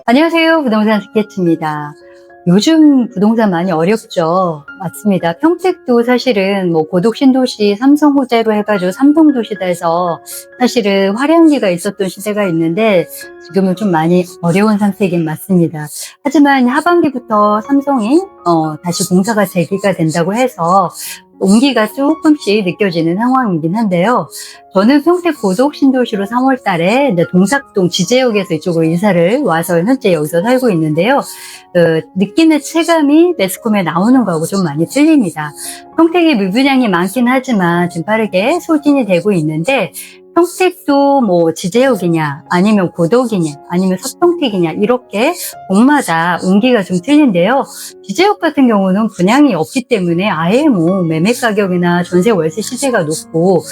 안녕하세요. 부동산 스케치입니다. 요즘 부동산 많이 어렵죠? 맞습니다. 평택도 사실은 뭐 고독 신도시 삼성 호재로 해가지고 삼성도시다 해서 사실은 화려한기가 있었던 시대가 있는데 지금은 좀 많이 어려운 상태이긴 맞습니다. 하지만 하반기부터 삼성이 다시 공사가 재개가 된다고 해서 온기가 조금씩 느껴지는 상황이긴 한데요. 저는 평택 고독 신도시로 3월 달에 이제 동삭동 지제역에서 이쪽으로 이사를 와서 현재 여기서 살고 있는데요. 느끼는 체감이 매스컴에 나오는 거하고 좀 많이 틀립니다. 평택에 미분양이 많긴 하지만 지금 빠르게 소진이 되고 있는데 평택도 뭐 지제역이냐 아니면 고독이냐 아니면 서평택이냐 이렇게 곳마다 온기가 좀 틀린데요. 지제역 같은 경우는 분양이 없기 때문에 아예 뭐 매매 가격이나 전세 월세 시세가 높고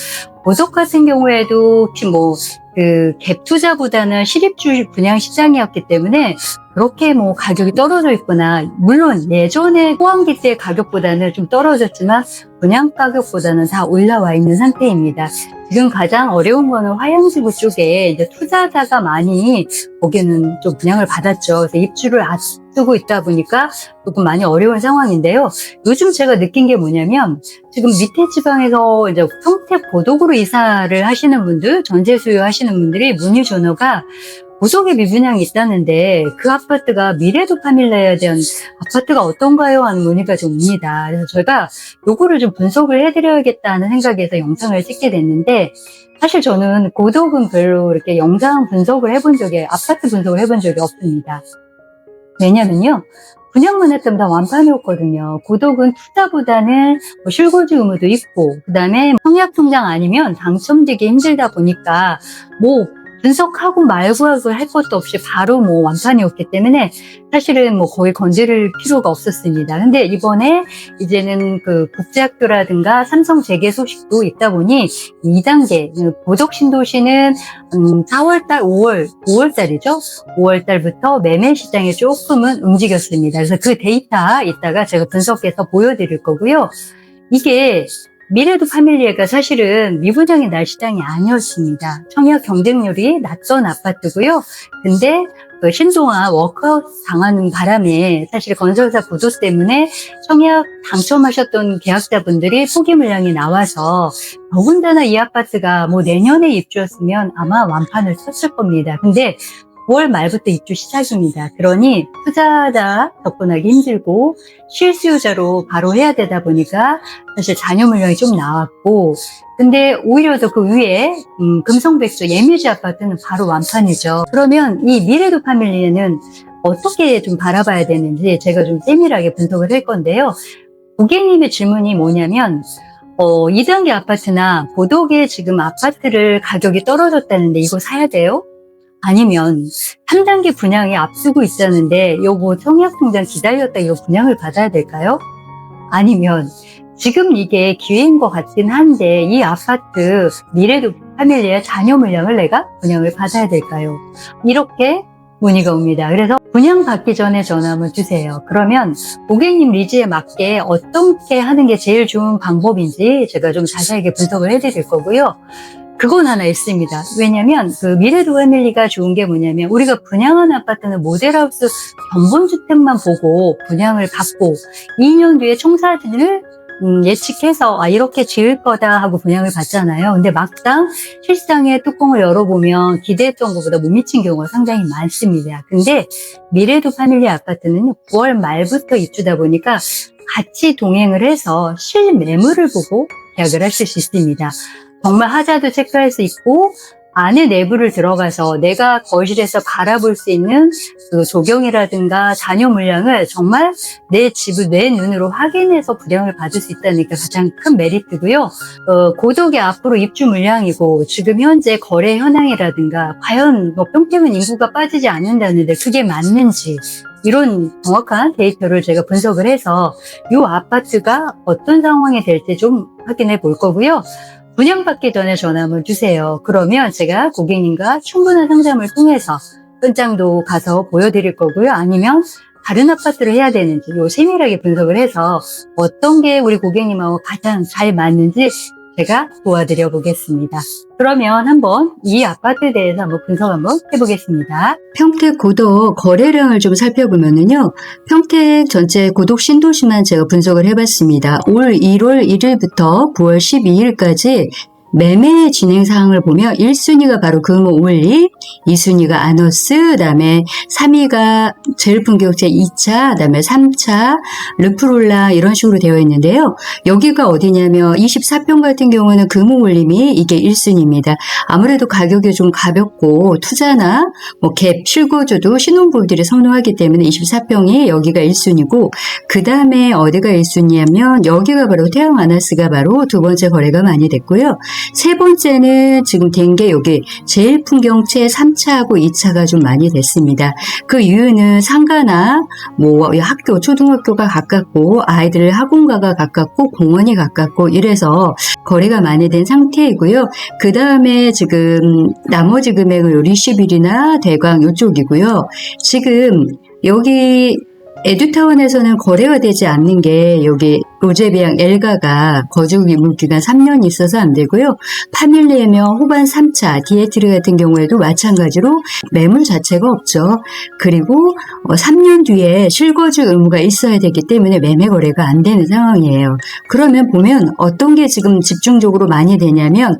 고독 같은 경우에도 혹시 뭐 갭 투자보다는 실입주 분양 시장이었기 때문에 그렇게 뭐 가격이 떨어져 있거나 물론 예전에 호황기 때 가격보다는 좀 떨어졌지만 분양 가격보다는 다 올라와 있는 상태입니다. 지금 가장 어려운 거는 화양지구 쪽에 이제 투자자가 많이 거기는 좀 분양을 받았죠. 그래서 입주를 앞두고 있다 보니까 조금 많이 어려운 상황인데요. 요즘 제가 느낀 게 뭐냐면 지금 밑에 지방에서 이제 평택 고독으로 이사를 하시는 분들, 전세 수요하시는 분들이 문의 전화가 고속에 미분양이 있다는데 그 아파트가 미래도 파밀려야 되는 아파트가 어떤가요? 하는 문의가 좀 옵니다. 그래서 저희가 요거를 좀 분석을 해드려야겠다는 생각에서 영상을 찍게 됐는데 사실 저는 고독은 별로 이렇게 영상 분석을 해본 적이, 아파트 분석을 해본 적이 없습니다. 왜냐면요. 분양만 했다면 다 완판이었거든요. 고독은 투자보다는 뭐 실거주 의무도 있고, 그 다음에 청약통장 아니면 당첨되기 힘들다 보니까 뭐 분석하고 말고하고 할 것도 없이 바로 뭐 완판이었기 때문에 사실은 뭐 거의 건드릴 필요가 없었습니다. 근데 이번에 이제는 그 국제학교라든가 삼성 재개 소식도 있다 보니 2단계 고독 신도시는 4월달, 5월달이죠. 5월달부터 매매 시장에 조금은 움직였습니다. 그래서 그 데이터 이따가 제가 분석해서 보여드릴 거고요. 이게 미래도 파밀리에가 사실은 미분양이 날 시장이 아니었습니다. 청약 경쟁률이 낮던 아파트고요. 근데 그 신동아 워크아웃 당하는 바람에 사실 건설사 부도 때문에 청약 당첨하셨던 계약자분들이 포기 물량이 나와서 더군다나 이 아파트가 뭐 내년에 입주였으면 아마 완판을 쳤을 겁니다. 근데 9월 말부터 입주 시작입니다. 그러니 투자자 접근하기 힘들고 실수요자로 바로 해야 되다 보니까 사실 잔여 물량이 좀 나왔고 근데 오히려 더 그 위에 금성백조 예미지 아파트는 바로 완판이죠. 그러면 이 미래도 파밀리에는 어떻게 좀 바라봐야 되는지 제가 좀 세밀하게 분석을 할 건데요. 고객님의 질문이 뭐냐면 2단계 아파트나 고독에 지금 아파트를 가격이 떨어졌다는데 이거 사야 돼요? 아니면 3단계 분양이 앞두고 있었는데 요거 청약통장 기다렸다 이거 분양을 받아야 될까요? 아니면 지금 이게 기회인 것 같긴 한데 이 아파트 미래도 파밀리의 잔여 물량을 내가 분양을 받아야 될까요? 이렇게 문의가 옵니다. 그래서 분양 받기 전에 전화 한번 주세요. 그러면 고객님 니즈에 맞게 어떻게 하는 게 제일 좋은 방법인지 제가 좀 자세하게 분석을 해드릴 거고요. 그건 하나 있습니다. 왜냐면 그 미래도 파밀리가 좋은 게 뭐냐면 우리가 분양한 아파트는 모델하우스 견본주택만 보고 분양을 받고 2년 뒤에 청사진을 예측해서 이렇게 지을 거다 하고 분양을 받잖아요. 근데 막상 실상에 뚜껑을 열어보면 기대했던 것보다 못 미친 경우가 상당히 많습니다. 근데 미래도 파밀리 아파트는 9월 말부터 입주다 보니까 같이 동행을 해서 실매물을 보고 계약을 하실 수 있습니다. 정말 하자도 체크할 수 있고 안에 내부를 들어가서 내가 거실에서 바라볼 수 있는 그 조경이라든가 잔여 물량을 정말 내 집을 내 눈으로 확인해서 분양을 받을 수 있다는 게 가장 큰 메리트고요. 고독의 앞으로 입주 물량이고 지금 현재 거래 현황이라든가 과연 뭐 평택은 인구가 빠지지 않는다는데 그게 맞는지 이런 정확한 데이터를 제가 분석을 해서 이 아파트가 어떤 상황이 될지 좀 확인해 볼 거고요. 분양받기 전에 전화 한번 주세요. 그러면 제가 고객님과 충분한 상담을 통해서 현장도 가서 보여드릴 거고요. 아니면 다른 아파트를 해야 되는지 요 세밀하게 분석을 해서 어떤 게 우리 고객님하고 가장 잘 맞는지 제가 도와드려 보겠습니다. 그러면 한번 이 아파트에 대해서 한번 분석 한번 해보겠습니다. 평택 고덕 거래량을 좀 살펴보면은요, 평택 전체 고덕 신도시만 제가 분석을 해봤습니다. 올 1월 1일부터 9월 12일까지 매매 진행 사항을 보면 1순위가 바로 금호올리, 2순위가 아너스, 그 다음에 3위가 제일풍경채 2차, 그 다음에 3차, 르프롤라 이런 식으로 되어 있는데요. 여기가 어디냐면 24평 같은 경우는 금호올림이 이게 1순위입니다. 아무래도 가격이 좀 가볍고 투자나 뭐 갭, 실거주도 신혼부부들이 선호하기 때문에 24평이 여기가 1순위고, 그 다음에 어디가 1순위냐면 여기가 바로 태양 아너스가 바로 두 번째 거래가 많이 됐고요. 세 번째는 지금 된 게 여기 제일풍경채 3차하고 2차가 좀 많이 됐습니다. 그 이유는 상가나 뭐 학교, 초등학교가 가깝고 아이들 학원가가 가깝고 공원이 가깝고 이래서 거래가 많이 된 상태이고요. 그 다음에 지금 나머지 금액은 리시빌이나 대광 이쪽이고요. 지금 여기 에듀타운에서는 거래가 되지 않는 게 여기 로제비앙 엘가가 거주 물기간 3년 있어서 안 되고요. 파밀리에며 호반 3차 디에트르 같은 경우에도 마찬가지로 매물 자체가 없죠. 그리고 3년 뒤에 실거주 의무가 있어야 되기 때문에 매매 거래가 안 되는 상황이에요. 그러면 보면 어떤 게 지금 집중적으로 많이 되냐면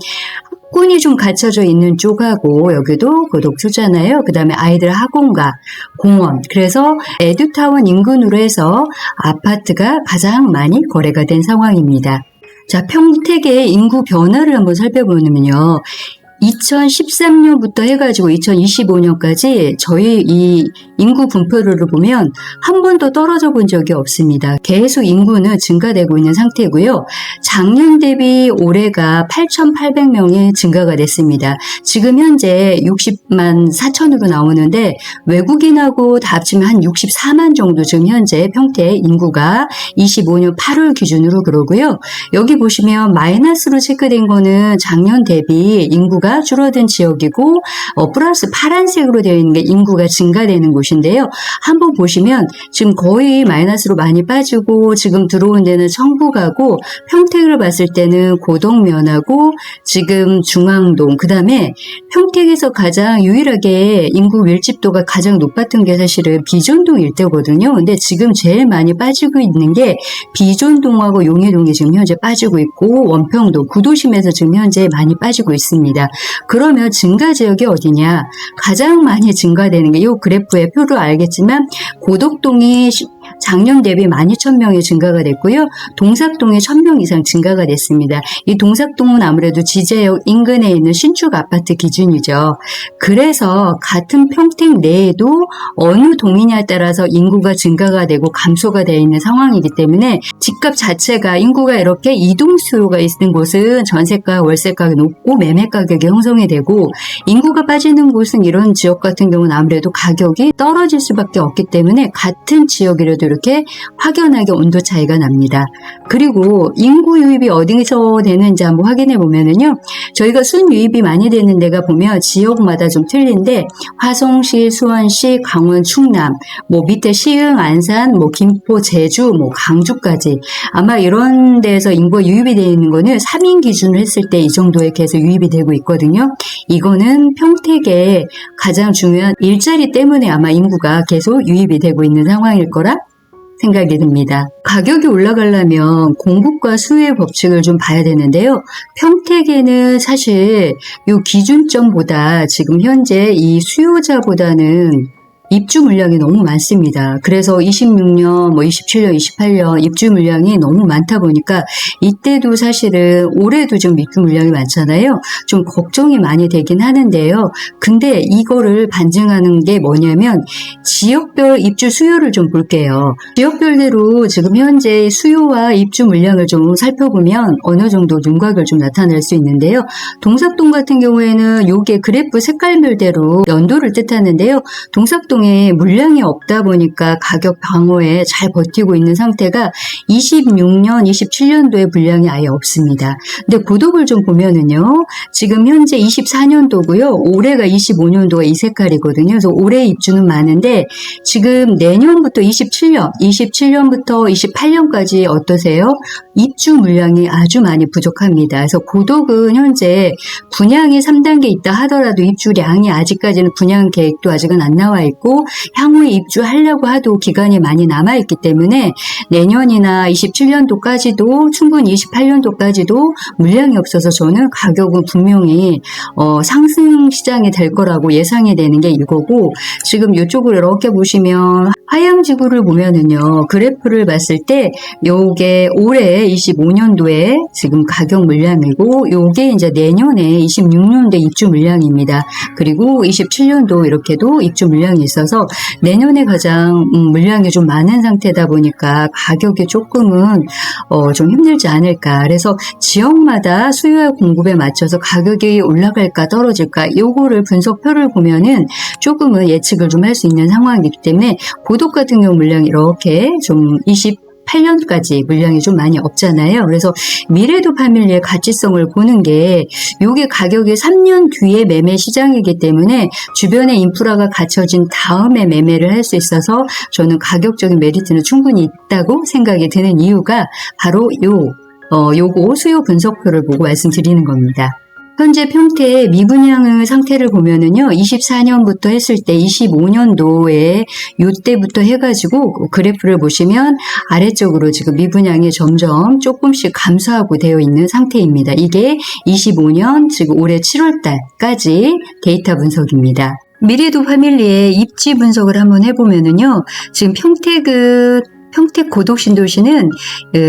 학군이 좀 갖춰져 있는 쪽하고 여기도 고독주잖아요. 그 다음에 아이들 학원가, 공원. 그래서 에듀타운 인근으로 해서 아파트가 가장 많이 거래가 된 상황입니다. 자, 평택의 인구 변화를 한번 살펴보면요. 2013년부터 해가지고 2025년까지 저희 이 인구 분포를 보면 한 번도 떨어져 본 적이 없습니다. 계속 인구는 증가되고 있는 상태고요. 작년 대비 올해가 8,800명이 증가가 됐습니다. 지금 현재 60만 4천으로 나오는데 외국인하고 다 합치면 한 64만 정도 지금 현재 평택 인구가 25년 8월 기준으로 그러고요. 여기 보시면 마이너스로 체크된 거는 작년 대비 인구가 줄어든 지역이고 플러스 파란색으로 되어 있는 게 인구가 증가되는 곳인데요. 한번 보시면 지금 거의 마이너스로 많이 빠지고 지금 들어온 데는 청부가고 평택을 봤을 때는 고덕면하고 지금 중앙동 그 다음에 평택에서 가장 유일하게 인구 밀집도가 가장 높았던 게 사실은 비전동 일대거든요. 근데 지금 제일 많이 빠지고 있는 게 비전동하고 용해동이 지금 현재 빠지고 있고 원평동 구도심에서 지금 현재 많이 빠지고 있습니다. 그러면 증가 지역이 어디냐? 가장 많이 증가되는 게 이 그래프의 표로 알겠지만 고덕동이 작년 대비 12,000명이 증가가 됐고요. 동삭동이 1,000명 이상 증가가 됐습니다. 이 동삭동은 아무래도 지제역 인근에 있는 신축 아파트 기준이죠. 그래서 같은 평택 내에도 어느 동이냐에 따라서 인구가 증가가 되고 감소가 되어 있는 상황이기 때문에 집값 자체가 인구가 이렇게 이동 수요가 있는 곳은 전세가, 월세가가 높고 매매 가격이 형성이 되고 인구가 빠지는 곳은 이런 지역 같은 경우는 아무래도 가격이 떨어질 수밖에 없기 때문에 같은 지역이라도 이렇게 확연하게 온도 차이가 납니다. 그리고 인구 유입이 어디서 되는지 한번 확인해 보면은요. 저희가 순유입이 많이 되는 데가 보면 지역마다 좀 틀린데 화성시, 수원시, 강원, 충남, 뭐 밑에 시흥, 안산, 뭐 김포, 제주, 뭐 강주까지 아마 이런 데서 인구가 유입이 되어 있는 거는 3인 기준으로 했을 때 이 정도에 계속 유입이 되고 있거든요. 이거는 평택의 가장 중요한 일자리 때문에 아마 인구가 계속 유입이 되고 있는 상황일 거라 생각이 듭니다. 가격이 올라가려면 공급과 수요의 법칙을 좀 봐야 되는데요. 평택에는 사실 이 기준점보다 지금 현재 이 수요자보다는 입주 물량이 너무 많습니다. 그래서 26년, 27년, 28년 입주 물량이 너무 많다 보니까 이때도 사실은 올해도 좀 입주 물량이 많잖아요. 좀 걱정이 많이 되긴 하는데요. 근데 이거를 반증하는 게 뭐냐면 지역별 입주 수요를 좀 볼게요. 지역별대로 지금 현재 수요와 입주 물량을 좀 살펴보면 어느 정도 윤곽을 좀 나타낼 수 있는데요. 동삭동 같은 경우에는 요게 그래프 색깔별대로 연도를 뜻하는데요. 동삭동 시장에 물량이 없다 보니까 가격 방어에 잘 버티고 있는 상태가 26년, 27년도에 물량이 아예 없습니다. 근데 고독을 좀 보면은요, 지금 현재 24년도고요, 올해가 25년도가 이 색깔이거든요. 그래서 올해 입주는 많은데 지금 내년부터 27년부터 28년까지 어떠세요? 입주 물량이 아주 많이 부족합니다. 그래서 고독은 현재 분양이 3단계 있다 하더라도 입주량이 아직까지는 분양 계획도 아직은 안 나와 있고 향후에 입주하려고 해도 기간이 많이 남아 있기 때문에 내년이나 27년도까지도 충분히 28년도까지도 물량이 없어서 저는 가격은 분명히 상승 시장이 될 거라고 예상이 되는 게 이거고, 지금 이쪽으로 이렇게 보시면 하향 지구를 보면은요, 그래프를 봤을 때 요게 올해 25년도에 지금 가격 물량이고 요게 이제 내년에 26년도에 입주 물량입니다. 그리고 27년도 이렇게도 입주 물량이 있어서 내년에 가장 물량이 좀 많은 상태다 보니까 가격이 조금은 좀 힘들지 않을까. 그래서 지역마다 수요와 공급에 맞춰서 가격이 올라갈까 떨어질까 요거를 분석표를 보면은 조금은 예측을 좀 할 수 있는 상황이기 때문에 고독 같은 경우 물량이 이렇게 좀 28년까지 물량이 좀 많이 없잖아요. 그래서 미래도 파밀리의 가치성을 보는 게 요게 가격이 3년 뒤에 매매 시장이기 때문에 주변에 인프라가 갖춰진 다음에 매매를 할 수 있어서 저는 가격적인 메리트는 충분히 있다고 생각이 드는 이유가 바로 요거 수요 분석표를 보고 말씀드리는 겁니다. 현재 평택 미분양 상태를 보면은요, 24년부터 했을 때 25년도에 요때부터 해가지고 그래프를 보시면 아래쪽으로 지금 미분양이 점점 조금씩 감소하고 되어 있는 상태입니다. 이게 25년, 지금 올해 7월달까지 데이터 분석입니다. 미래도 파밀리의 입지 분석을 한번 해보면은요, 지금 평택 고독신도시는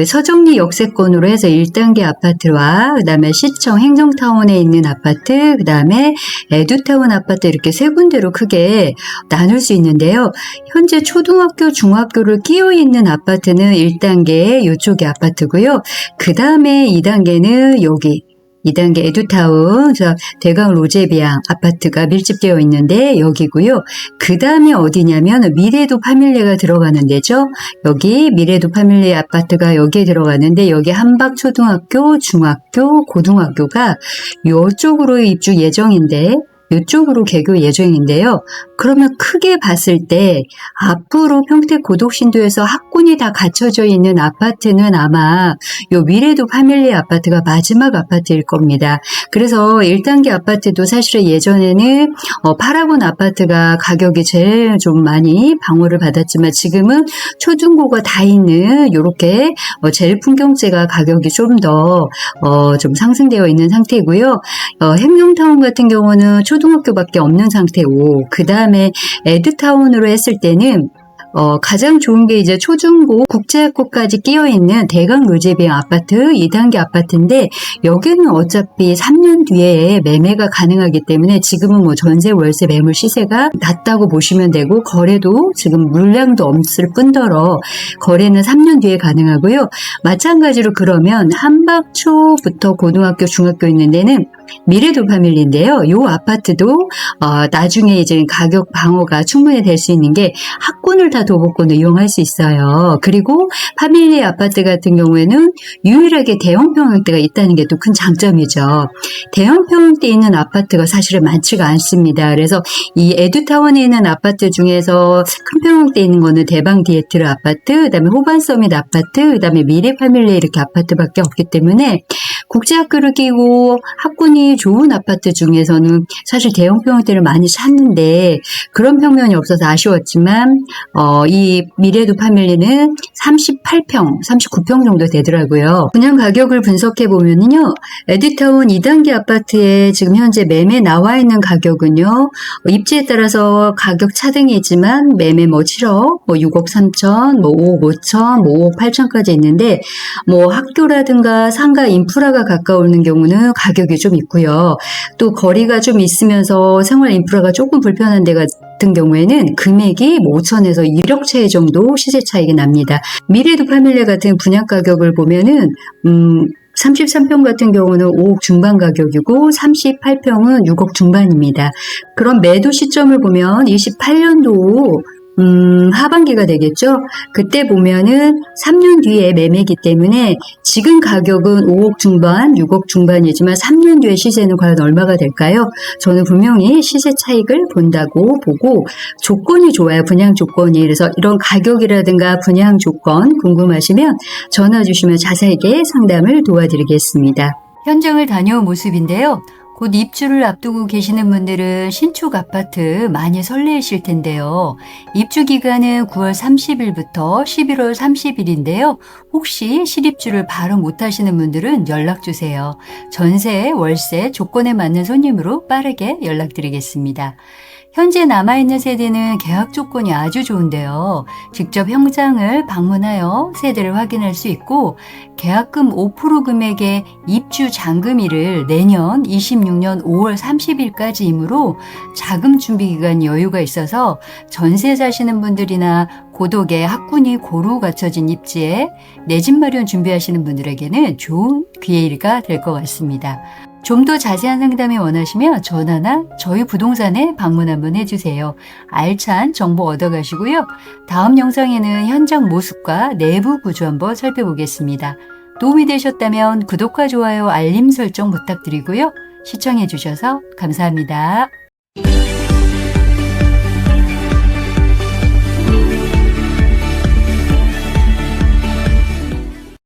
서정리 역세권으로 해서 1단계 아파트와 그다음에 시청 행정타운에 있는 아파트, 그다음에 에듀타운 아파트 이렇게 세 군데로 크게 나눌 수 있는데요. 현재 초등학교, 중학교를 끼어 있는 아파트는 1단계 이쪽이 아파트고요. 그다음에 2단계는 여기 2단계 에듀타운, 대강 로제비앙 아파트가 밀집되어 있는데 여기고요. 그 다음에 어디냐면 미래도 파밀리가 들어가는 데죠. 여기 미래도 파밀리 아파트가 여기에 들어가는데 여기 한박초등학교, 중학교, 고등학교가 이쪽으로 입주 예정인데 이쪽으로 개교 예정인데요. 그러면 크게 봤을 때 앞으로 평택 고독신도에서 학군이 다 갖춰져 있는 아파트는 아마 요 미래도 파밀리 아파트가 마지막 아파트일 겁니다. 그래서 1단계 아파트도 사실은 예전에는 파라곤 아파트가 가격이 제일 좀 많이 방어를 받았지만 지금은 초중고가 다 있는 요렇게 제일 풍경재가 가격이 좀 더 좀 상승되어 있는 상태이고요. 행정타운 같은 경우는 초등학교밖에 없는 상태고, 그 다음에 에듀타운으로 했을 때는 가장 좋은 게 이제 초중고 국제학교까지 끼어있는 대강 로제비앙 아파트 2단계 아파트인데 여기는 어차피 3년 뒤에 매매가 가능하기 때문에 지금은 뭐 전세 월세 매물 시세가 낮다고 보시면 되고 거래도 지금 물량도 없을 뿐더러 거래는 3년 뒤에 가능하고요. 마찬가지로 그러면 한박초부터 고등학교 중학교 있는 데는 미래도 파밀리인데요. 이 아파트도 나중에 이제 가격 방어가 충분히 될 수 있는 게 학군을 다 도보권을 이용할 수 있어요. 그리고 파밀리 아파트 같은 경우에는 유일하게 대형 평형대가 있다는 게 또 큰 장점이죠. 대형 평형대 있는 아파트가 사실은 많지가 않습니다. 그래서 이 에듀타운에 있는 아파트 중에서 큰 평형대 있는 거는 대방 디에트르 아파트, 그다음에 호반 서밋 아파트, 그다음에 미래 파밀리 이렇게 아파트밖에 없기 때문에 국제학교를 끼고 학군이 좋은 아파트 중에서는 사실 대형 평형대를 많이 찾는데 그런 평면이 없어서 아쉬웠지만 이 미래도 파밀리는 38평, 39평 정도 되더라고요. 분양 가격을 분석해 보면요, 에듀타운 2단계 아파트에 지금 현재 매매 나와 있는 가격은요, 입지에 따라서 가격 차등이 있지만 매매 뭐 7억, 뭐 6억 3천, 뭐 5억 5천, 뭐 5억 8천까지 있는데 뭐 학교라든가 상가 인프라가 가까우는 경우는 가격이 좀 있고요. 또 거리가 좀 있으면서 생활 인프라가 조금 불편한 데 같은 경우에는 금액이 뭐 5천에서 1억 채 정도 시세 차익이 납니다. 미래도 파밀리 같은 분양 가격을 보면은 33평 같은 경우는 5억 중반 가격이고 38평은 6억 중반입니다. 그럼 매도 시점을 보면 28년도 하반기가 되겠죠. 그때 보면은 3년 뒤에 매매이기 때문에 지금 가격은 5억 중반, 6억 중반이지만 3년 뒤에 시세는 과연 얼마가 될까요? 저는 분명히 시세 차익을 본다고 보고 조건이 좋아요. 분양 조건이. 그래서 이런 가격이라든가 분양 조건 궁금하시면 전화 주시면 자세하게 상담을 도와드리겠습니다. 현장을 다녀온 모습인데요. 곧 입주를 앞두고 계시는 분들은 신축 아파트 많이 설레이실 텐데요. 입주 기간은 9월 30일부터 11월 30일인데요. 혹시 실입주를 바로 못 하시는 분들은 연락 주세요. 전세, 월세, 조건에 맞는 손님으로 빠르게 연락드리겠습니다. 현재 남아있는 세대는 계약 조건이 아주 좋은데요. 직접 현장을 방문하여 세대를 확인할 수 있고 계약금 5% 금액의 입주 잔금일을 내년 26년 5월 30일까지이므로 자금 준비 기간 여유가 있어서 전세 사시는 분들이나 고독의 학군이 고루 갖춰진 입지에 내 집 마련 준비하시는 분들에게는 좋은 기회가 될 것 같습니다. 좀 더 자세한 상담이 원하시면 전화나 저희 부동산에 방문 한번 해주세요. 알찬 정보 얻어가시고요. 다음 영상에는 현장 모습과 내부 구조 한번 살펴보겠습니다. 도움이 되셨다면 구독과 좋아요, 알림 설정 부탁드리고요. 시청해주셔서 감사합니다.